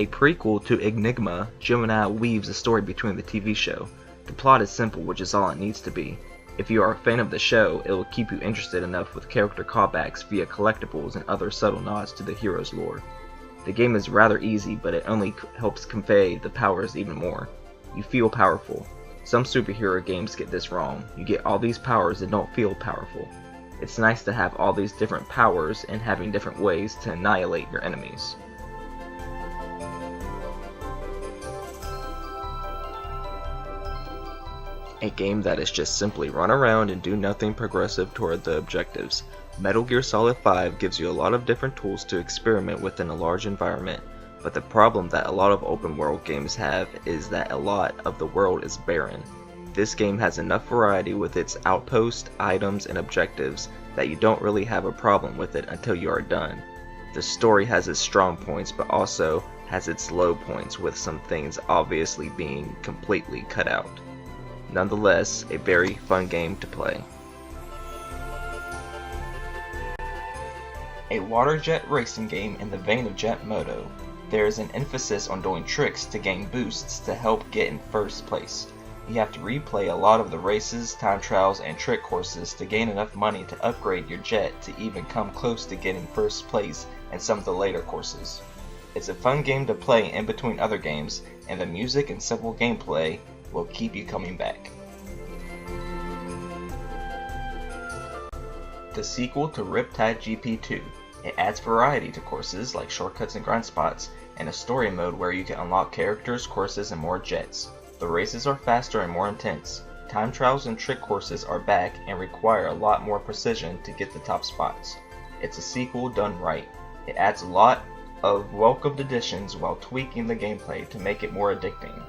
A prequel to Enigma, Gemini weaves a story between the TV show. The plot is simple, which is all it needs to be. If you are a fan of the show, it will keep you interested enough with character callbacks via collectibles and other subtle nods to the hero's lore. The game is rather easy, but it only helps convey the powers even more. You feel powerful. Some superhero games get this wrong. You get all these powers and don't feel powerful. It's nice to have all these different powers and having different ways to annihilate your enemies. A game that is just simply run around and do nothing progressive toward the objectives. Metal Gear Solid 5 gives you a lot of different tools to experiment within a large environment, but the problem that a lot of open world games have is that a lot of the world is barren. This game has enough variety with its outposts, items, and objectives that you don't really have a problem with it until you are done. The story has its strong points, but also has its low points, with some things obviously being completely cut out. Nonetheless, a very fun game to play. A water jet racing game in the vein of Jet Moto. There is an emphasis on doing tricks to gain boosts to help get in first place. You have to replay a lot of the races, time trials, and trick courses to gain enough money to upgrade your jet to even come close to getting first place in some of the later courses. It's a fun game to play in between other games, and the music and simple gameplay will keep you coming back. The sequel to Riptide GP2. It adds variety to courses like shortcuts and grind spots, and a story mode where you can unlock characters, courses, and more jets. The races are faster and more intense. Time trials and trick courses are back and require a lot more precision to get the top spots. It's a sequel done right. It adds a lot of welcomed additions while tweaking the gameplay to make it more addicting.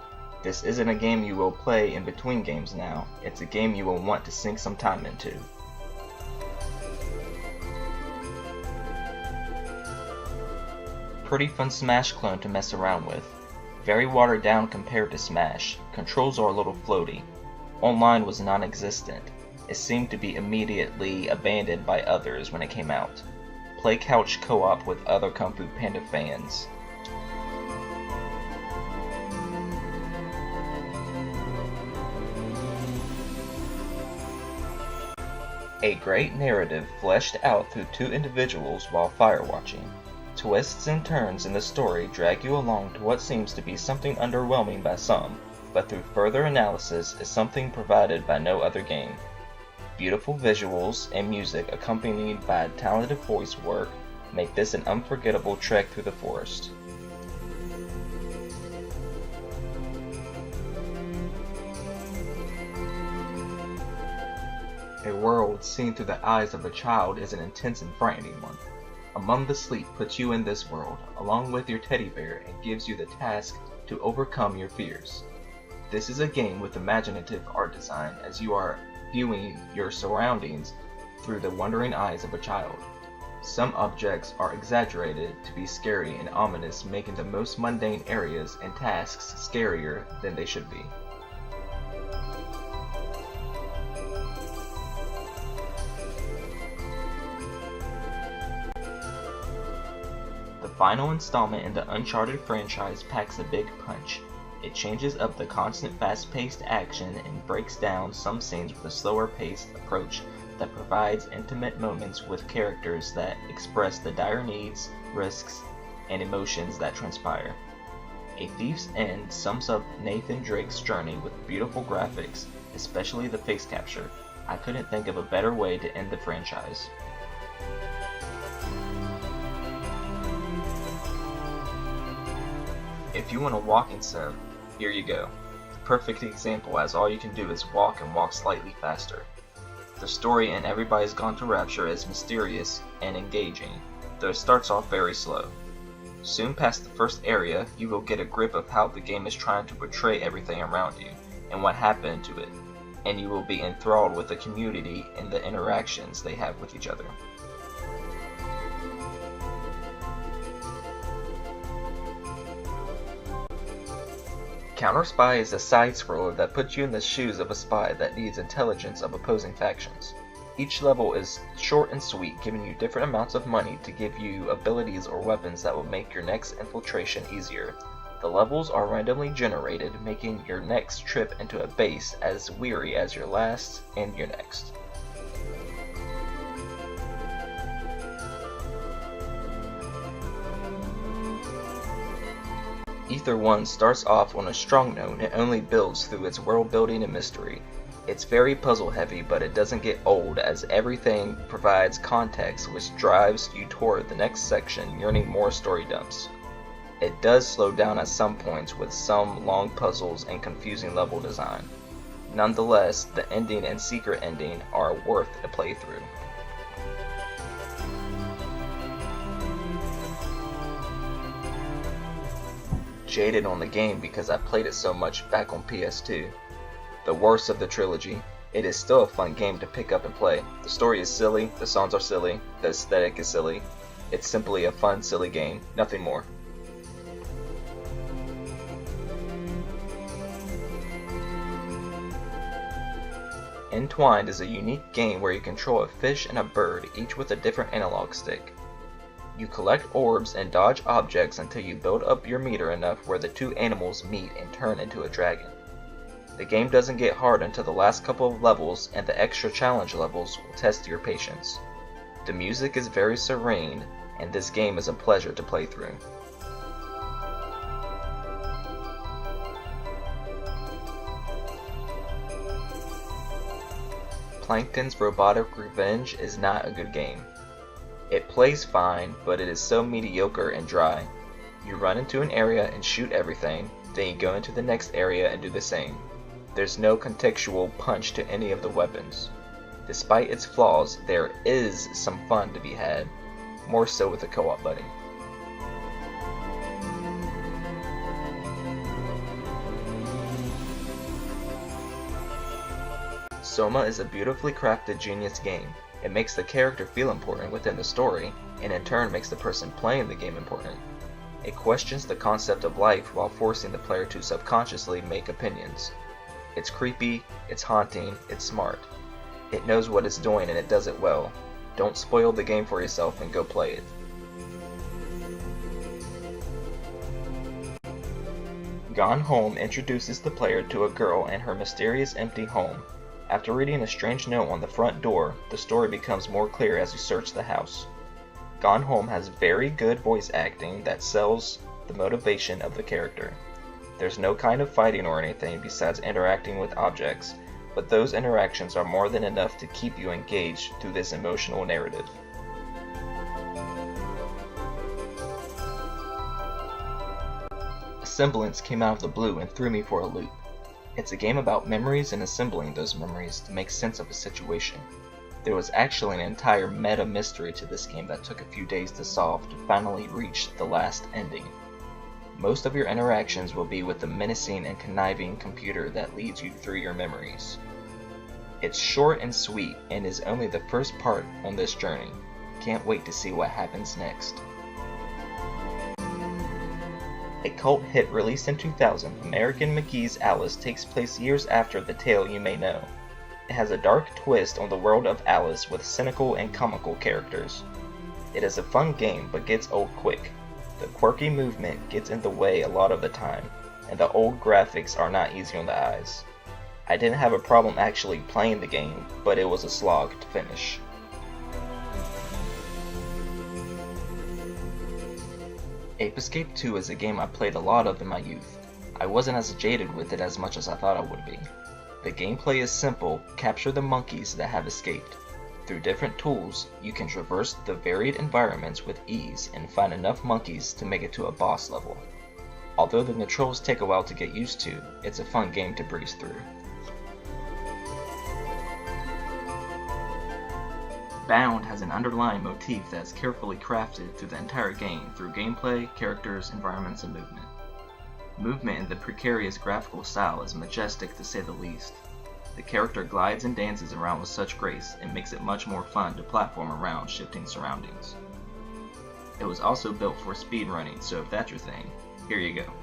This isn't a game you will play in between games now, it's a game you will want to sink some time into. Pretty fun Smash clone to mess around with. Very watered down compared to Smash. Controls are a little floaty. Online was non-existent. It seemed to be immediately abandoned by others when it came out. Play couch co-op with other Kung Fu Panda fans. A great narrative fleshed out through two individuals while firewatching. Twists and turns in the story drag you along to what seems to be something underwhelming by some, but through further analysis is something provided by no other game. Beautiful visuals and music accompanied by talented voice work make this an unforgettable trek through the forest. A world seen through the eyes of a child is an intense and frightening one. Among the Sleep puts you in this world, along with your teddy bear, and gives you the task to overcome your fears. This is a game with imaginative art design, as you are viewing your surroundings through the wondering eyes of a child. Some objects are exaggerated to be scary and ominous, making the most mundane areas and tasks scarier than they should be. The final installment in the Uncharted franchise packs a big punch. It changes up the constant fast-paced action and breaks down some scenes with a slower-paced approach that provides intimate moments with characters that express the dire needs, risks, and emotions that transpire. A Thief's End sums up Nathan Drake's journey with beautiful graphics, especially the face capture. I couldn't think of a better way to end the franchise. If you want a walking sim, here you go. The perfect example, as all you can do is walk and walk slightly faster. The story in Everybody's Gone to Rapture is mysterious and engaging, though it starts off very slow. Soon past the first area, you will get a grip of how the game is trying to portray everything around you, and what happened to it, and you will be enthralled with the community and the interactions they have with each other. Counter Spy is a side-scroller that puts you in the shoes of a spy that needs intelligence of opposing factions. Each level is short and sweet, giving you different amounts of money to give you abilities or weapons that will make your next infiltration easier. The levels are randomly generated, making your next trip into a base as weary as your last and your next. Ether 1 starts off on a strong note and only builds through its world building and mystery. It's very puzzle heavy, but it doesn't get old as everything provides context which drives you toward the next section, yearning more story dumps. It does slow down at some points with some long puzzles and confusing level design. Nonetheless, the ending and secret ending are worth a playthrough. Jaded on the game because I played it so much back on PS2. The worst of the trilogy, it is still a fun game to pick up and play. The story is silly, the songs are silly, the aesthetic is silly. It's simply a fun, silly game, nothing more. Entwined is a unique game where you control a fish and a bird, each with a different analog stick. You collect orbs and dodge objects until you build up your meter enough where the two animals meet and turn into a dragon. The game doesn't get hard until the last couple of levels, and the extra challenge levels will test your patience. The music is very serene, and this game is a pleasure to play through. Plankton's Robotic Revenge is not a good game. It plays fine, but it is so mediocre and dry. You run into an area and shoot everything, then you go into the next area and do the same. There's no contextual punch to any of the weapons. Despite its flaws, there is some fun to be had, more so with a co-op buddy. Soma is a beautifully crafted genius game. It makes the character feel important within the story, and in turn makes the person playing the game important. It questions the concept of life while forcing the player to subconsciously make opinions. It's creepy, it's haunting, it's smart. It knows what it's doing and it does it well. Don't spoil the game for yourself and go play it. Gone Home introduces the player to a girl and her mysterious empty home. After reading a strange note on the front door, the story becomes more clear as you search the house. Gone Home has very good voice acting that sells the motivation of the character. There's no kind of fighting or anything besides interacting with objects, but those interactions are more than enough to keep you engaged through this emotional narrative. Semblance came out of the blue and threw me for a loop. It's a game about memories and assembling those memories to make sense of a situation. There was actually an entire meta mystery to this game that took a few days to solve to finally reach the last ending. Most of your interactions will be with the menacing and conniving computer that leads you through your memories. It's short and sweet and is only the first part on this journey. Can't wait to see what happens next. A cult hit released in 2000, American McGee's Alice takes place years after The Tale You May Know. It has a dark twist on the world of Alice with cynical and comical characters. It is a fun game but gets old quick. The quirky movement gets in the way a lot of the time, and the old graphics are not easy on the eyes. I didn't have a problem actually playing the game, but it was a slog to finish. Ape Escape 2 is a game I played a lot of in my youth. I wasn't as jaded with it as much as I thought I would be. The gameplay is simple, capture the monkeys that have escaped. Through different tools, you can traverse the varied environments with ease and find enough monkeys to make it to a boss level. Although the controls take a while to get used to, it's a fun game to breeze through. Bound has an underlying motif that is carefully crafted through the entire game through gameplay, characters, environments, and movement. Movement in the precarious graphical style is majestic to say the least. The character glides and dances around with such grace, it makes it much more fun to platform around shifting surroundings. It was also built for speedrunning, so if that's your thing, here you go.